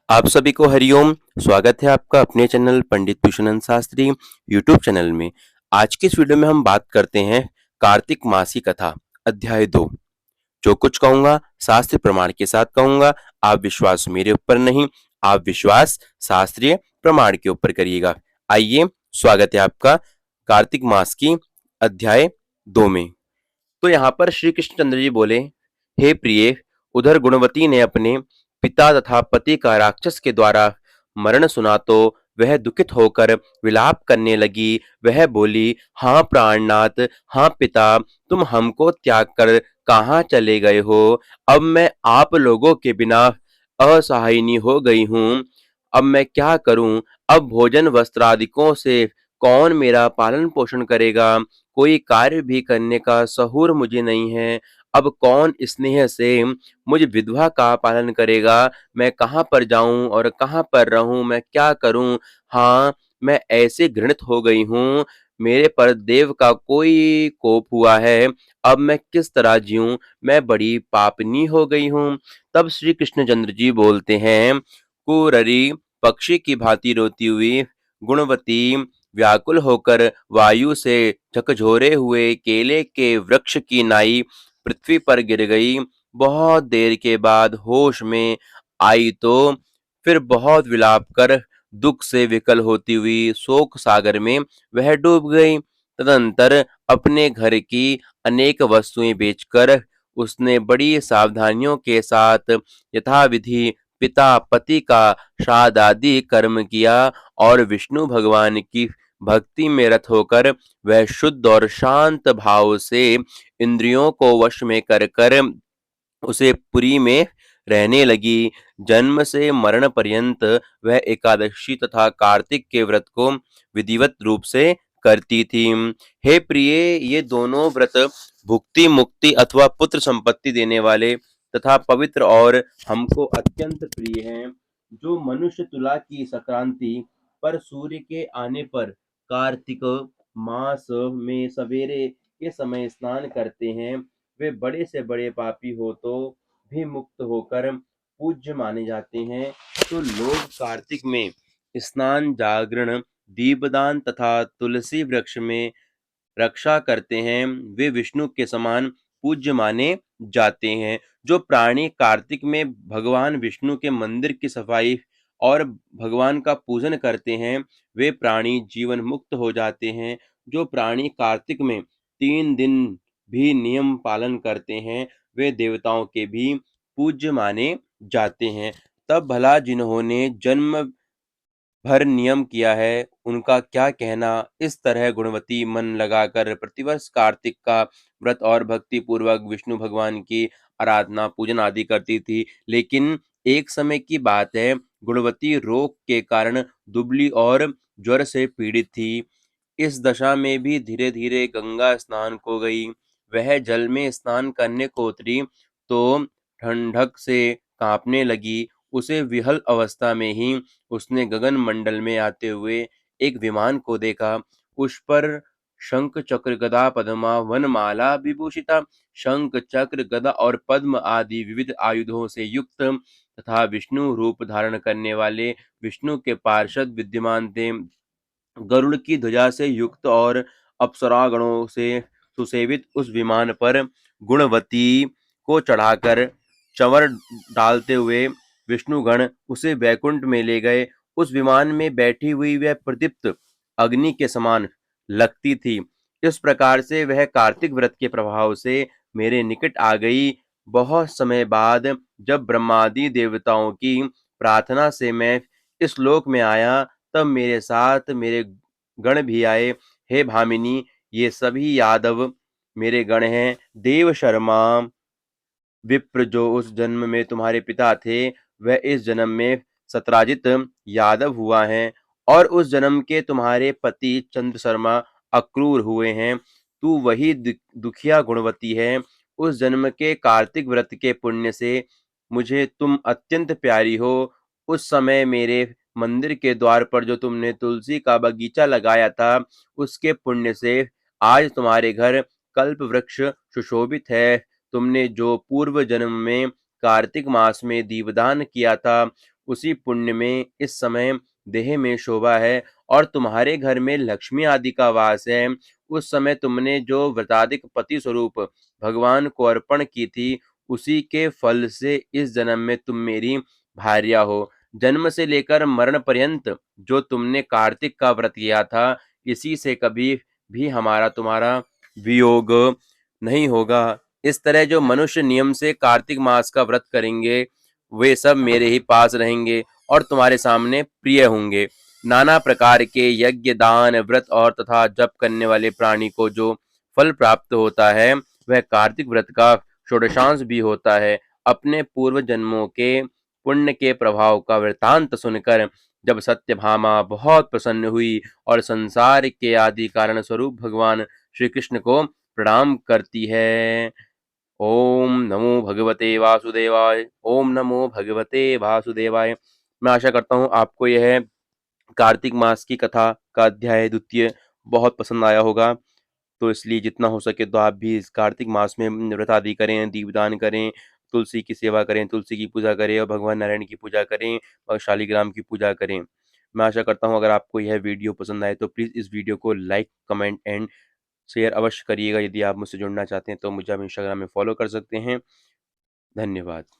आप सभी को हरिओम। स्वागत है आपका अपने चैनल पंडित भूषणन शास्त्री यूट्यूब चैनल में। आज की इस वीडियो में हम बात करते हैं कार्तिक मास की कथा अध्याय 2। जो कुछ कहूंगा शास्त्रीय प्रमाण के साथ कहूंगा। आप विश्वास मेरे ऊपर नहीं, आप विश्वास शास्त्रीय प्रमाण के ऊपर करिएगा। आइए, स्वागत है आपका कार्तिक मास की अध्याय 2 में। तो यहाँ पर श्री कृष्णचंद्र जी बोले, हे प्रिय, उधर गुणवती ने अपने पिता तथा पति का राक्षस के द्वारा मरण सुना तो वह दुखित होकर विलाप करने लगी। वह बोली, हाँ प्राणनाथ, हाँ पिता, तुम हमको त्याग कर कहाँ चले गए हो? अब मैं आप लोगों के बिना असहायिनी हो गई हूँ। अब मैं क्या करूं? अब भोजन वस्त्रादिकों से कौन मेरा पालन पोषण करेगा? कोई कार्य भी करने का सहूर मुझे नहीं है। अब कौन स्नेह से मुझ विधवा का पालन करेगा? मैं कहाँ पर जाऊं और कहाँ पर रहूं? मैं क्या करूं? हाँ, मैं ऐसे घृणित हो गई हूँ। मेरे पर देव का कोई कोप हुआ है। अब मैं किस तरह जीऊं? मैं बड़ी पापनी हो गई हूँ। तब श्री कृष्णचंद्र जी बोलते हैं, कुररी पक्षी की भांति रोती हुई गुणवती व्याकुल होकर वायु से झकझोरे हुए केले के वृक्ष की नाई पृथ्वी पर गिर गई। बहुत देर के बाद होश में आई तो फिर बहुत विलाप कर दुख से विकल होती हुई शोक सागर में वह डूब गई। तदंतर अपने घर की अनेक वस्तुएं बेचकर उसने बड़ी सावधानियों के साथ यथाविधि पिता पति का श्राद्ध आदि कर्म किया और विष्णु भगवान की भक्ति में रत होकर वह शुद्ध और शांत भाव से इंद्रियों को वश में कर कर उसे पुरी में रहने लगी। जन्म से मरण पर्यंत वह एकादशी तथा कार्तिक के व्रत को विधिवत रूप से करती थी। हे प्रिय, ये दोनों व्रत भुक्ति मुक्ति अथवा पुत्र संपत्ति देने वाले तथा पवित्र और हमको अत्यंत प्रिय हैं। जो मनुष्य तुला की संक्रांति पर सूर्य के आने पर कार्तिक मास में सवेरे के समय स्नान करते हैं, वे बड़े से बड़े पापी हो तो भी मुक्त होकर पूज्य माने जाते हैं। तो लोग कार्तिक में स्नान, जागरण, दीपदान तथा तुलसी वृक्ष में रक्षा करते हैं, वे विष्णु के समान पूज्य माने जाते हैं। जो प्राणी कार्तिक में भगवान विष्णु के मंदिर की सफाई और भगवान का पूजन करते हैं, वे प्राणी जीवन मुक्त हो जाते हैं। जो प्राणी कार्तिक में 3 दिन भी नियम पालन करते हैं, वे देवताओं के भी पूज्य माने जाते हैं। तब भला जिन्होंने जन्म भर नियम किया है, उनका क्या कहना? इस तरह गुणवती मन लगाकर प्रतिवर्ष कार्तिक का व्रत और भक्ति पूर्वक विष्णु भगवान की आराधना पूजन आदि करती थी। लेकिन एक समय की बात है, गुणवती रोग के कारण दुबली और ज्वर से पीड़ित थी। इस दशा में भी धीरे धीरे गंगा स्नान को गई। वह जल में स्नान करने को उतरी तो ठंडक से कांपने लगी। उसे विहल अवस्था में ही उसने गगन मंडल में आते हुए एक विमान को देखा। उस पर शंख चक्र गदा पद्मा वनमाला विभूषिता, शंख चक्र गदा और पद्म आदि विविध आयुधों से युक्त तथा विष्णु रूप धारण करने वाले विष्णु के पार्षद विद्यमान थे। गरुड़ की ध्वजा से युक्त और अप्सरागणों से सुसेवित उस विमान पर गुणवती को चढ़ाकर चंवर डालते हुए विष्णुगण उसे वैकुंठ में ले गए। उस विमान में बैठी हुई वह प्रदीप्त अग्नि के समान लगती थी। इस प्रकार से वह कार्तिक व्रत के प्रभाव से मेरे निकट आ गई। बहुत समय बाद जब ब्रह्मादि देवताओं की प्रार्थना से मैं इस लोक में आया, तब मेरे साथ मेरे गण भी आए। हे भामिनी, ये सभी यादव मेरे गण हैं। देव शर्मा विप्र जो उस जन्म में तुम्हारे पिता थे, वह इस जन्म में सत्राजित यादव हुआ है और उस जन्म के तुम्हारे पति चंद्र शर्मा अक्रूर हुए हैं। तू वही दुखिया गुणवती है। उस जन्म के कार्तिक व्रत के पुण्य से मुझे तुम अत्यंत प्यारी हो। उस समय मेरे मंदिर के द्वार पर जो तुमने तुलसी का बगीचा लगाया था, उसके पुण्य से आज तुम्हारे घर कल्प वृक्ष सुशोभित है। तुमने जो पूर्व जन्म में कार्तिक मास में दीपदान किया था, उसी पुण्य में इस समय देह में शोभा है और तुम्हारे घर में लक्ष्मी आदि का वास है। उस समय तुमने जो व्रताधिक पति स्वरूप भगवान को अर्पण की थी, उसी के फल से इस जन्म में तुम मेरी भार्या हो। जन्म से लेकर मरण पर्यंत जो तुमने कार्तिक का व्रत किया था, इसी से कभी भी हमारा तुम्हारा वियोग नहीं होगा। इस तरह जो मनुष्य नियम से कार्तिक मास का व्रत करेंगे, वे सब मेरे ही पास रहेंगे और तुम्हारे सामने प्रिय होंगे। नाना प्रकार के यज्ञ, दान, व्रत और तथा जप करने वाले प्राणी को जो फल प्राप्त होता है, वह कार्तिक व्रत का षोडशांश भी होता है। अपने पूर्व जन्मों के पुण्य के प्रभाव का वृतांत सुनकर जब सत्यभामा बहुत प्रसन्न हुई और संसार के आदि कारण स्वरूप भगवान श्री कृष्ण को प्रणाम करती है। ओम नमो भगवते वासुदेवाय। ओम नमो भगवते वासुदेवाय। मैं आशा करता हूँ आपको यह कार्तिक मास की कथा का अध्याय द्वितीय बहुत पसंद आया होगा। तो इसलिए जितना हो सके तो आप भी इस कार्तिक मास में व्रत आदि करें, दीपदान करें, तुलसी की सेवा करें, तुलसी की पूजा करें और भगवान नारायण की पूजा करें और शालिग्राम की पूजा करें। मैं आशा करता हूँ अगर आपको यह वीडियो पसंद आए तो प्लीज़ इस वीडियो को लाइक, कमेंट एंड शेयर अवश्य करिएगा। यदि आप मुझसे जुड़ना चाहते हैं तो मुझे आप इंस्टाग्राम में फॉलो कर सकते हैं। धन्यवाद।